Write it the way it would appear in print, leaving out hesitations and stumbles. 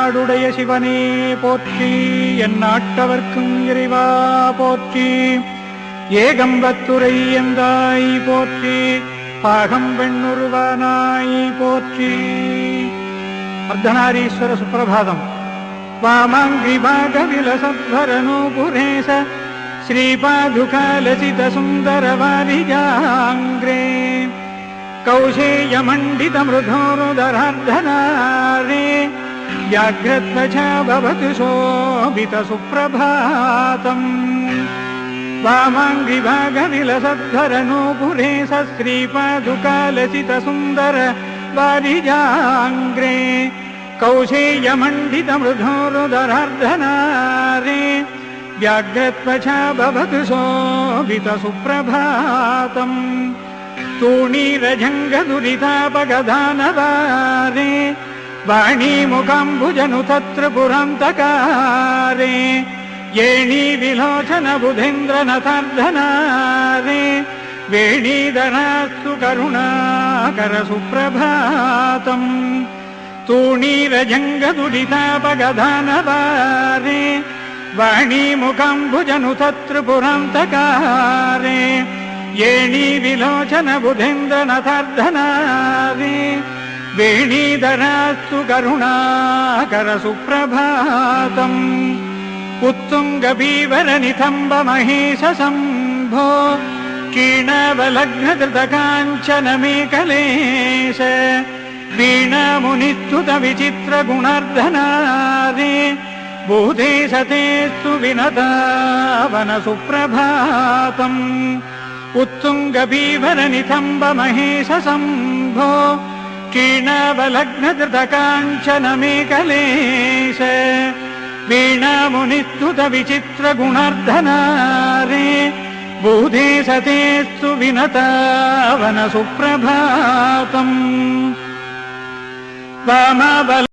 தென்னாடுடைய சிவனே போற்றி, எந்நாட்டவர்க்கும் இறைவா போற்றி, ஏகம்பத்துரை எந்தாய் போற்றி, பாகம் பெண்ணுருவானாய் போற்றி. அர்த்தநாரீஸ்வர சுப்பிரபாதம். வாமாங்கிபாக விலசத்வரனூபுரேச ஸ்ரீபாதுகாலசித சுந்தர வாரிஜாங்கிரே கௌசேயமண்டித மிருதோருதரார்धनारे व्याघ्रध्वजा भवतु शोभित सुप्रभातम्. वामाङ्गिभाग विलसद्वरनूपुरेश श्रीपादुकालसित सुन्दर वारिजाङ्ग्रे कौशेयमण्डित मृधोरुदरार्धनारे व्याघ्रध्वजा भवतु शोभित सुप्रभातम्. तूणीरजङ्गदुरितापगदानवारे वाणीमुखाम्बुजनुतत्रिपुरान्तकारे येणी विलोचन बुधेन्द्रनथार्धनारे वेणीधरास्तु करुणाकर सुप्रभातम्. तूणीरजङ्गदुरितापगदानवारे वाणीमुखाम्बुजनुतत्रिपुरान्तकारे येणी विलोचन बुधेन्द्रनथार्धनारे वेणीधरास्तु करुणाकर सुप्रभातम्. उत्तुङ्गबीवरनितम्ब महेश शम्भो क्षीणावलग्नधृतकाञ्चनमेकलेश वीणामुनिस्तुत विचित्रगुणार्धनारे भूते सतेस्तु विनतावन सुप्रभातम्. उत्तुङ्गबीवरनितम्ब महेश शम्भो क्षीणावलग्नधृतकाञ्चनमेकलेश वीणामुनिस्तुत विचित्रगुणार्धनारे भूते सतेस्तु विनतावन सुप्रभातम्. वामाबल